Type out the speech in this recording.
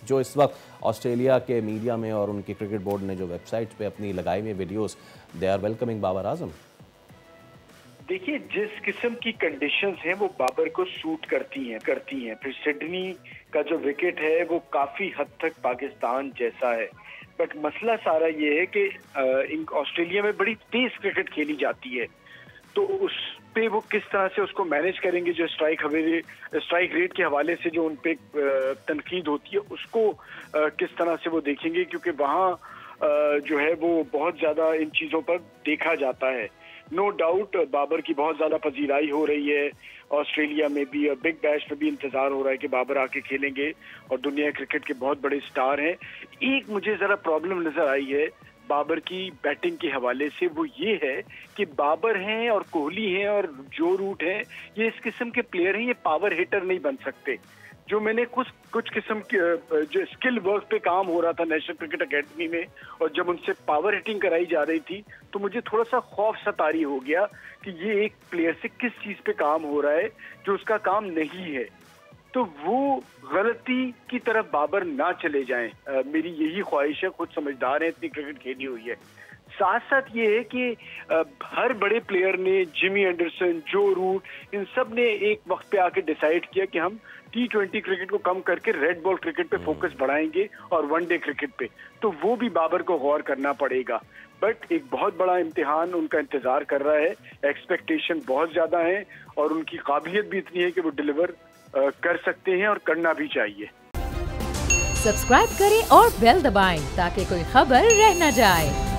जो इस वक्त ऑस्ट्रेलिया के मीडिया में और उनकी क्रिकेट बोर्ड ने जो वेबसाइट पे अपनी लगाई हुई videos, they are welcoming Babar Azam. देखिए, जिस किस्म की कंडीशंस हैं वो बाबर को सूट करती हैं। फिर सिडनी का जो विकेट है वो काफी हद तक पाकिस्तान जैसा है, बट मसला सारा ये है कि ऑस्ट्रेलिया में बड़ी तेज क्रिकेट खेली जाती है, तो उस पे वो किस तरह से उसको मैनेज करेंगे। जो स्ट्राइक रेट के हवाले से जो उन पे तनकीद होती है उसको किस तरह से वो देखेंगे, क्योंकि वहाँ जो है वो बहुत ज्यादा इन चीजों पर देखा जाता है। नो डाउट बाबर की बहुत ज्यादा पजीराई हो रही है ऑस्ट्रेलिया में भी, और बिग बैश में भी इंतजार हो रहा है कि बाबर आके खेलेंगे और दुनिया क्रिकेट के बहुत बड़े स्टार हैं। एक मुझे जरा प्रॉब्लम नजर आई है बाबर की बैटिंग के हवाले से, वो ये है कि बाबर हैं और कोहली हैं और जो रूट हैं, ये इस किस्म के प्लेयर हैं, ये पावर हिटर नहीं बन सकते। जो मैंने कुछ किस्म के जो स्किल वर्क पे काम हो रहा था नेशनल क्रिकेट एकेडमी में, और जब उनसे पावर हिटिंग कराई जा रही थी, तो मुझे थोड़ा सा खौफ सतारी हो गया कि ये एक प्लेयर से किस चीज पे काम हो रहा है जो उसका काम नहीं है। तो वो गलती की तरफ बाबर ना चले जाएं, मेरी यही ख्वाहिश है। खुद समझदार है, इतनी क्रिकेट खेली हुई है। साथ साथ ये है कि हर बड़े प्लेयर ने, जिमी एंडरसन, जो रूट, इन सब ने एक वक्त पे आके डिसाइड किया कि हम T20 क्रिकेट को कम करके रेड बॉल क्रिकेट पे फोकस बढ़ाएंगे और वनडे क्रिकेट पे। तो वो भी बाबर को गौर करना पड़ेगा, बट एक बहुत बड़ा इम्तिहान उनका इंतजार कर रहा है। एक्सपेक्टेशन बहुत ज्यादा है और उनकी काबिलियत भी इतनी है कि वो डिलीवर कर सकते हैं और करना भी चाहिए। सब्सक्राइब करें और बेल दबाएं ताकि कोई खबर रह न जाए।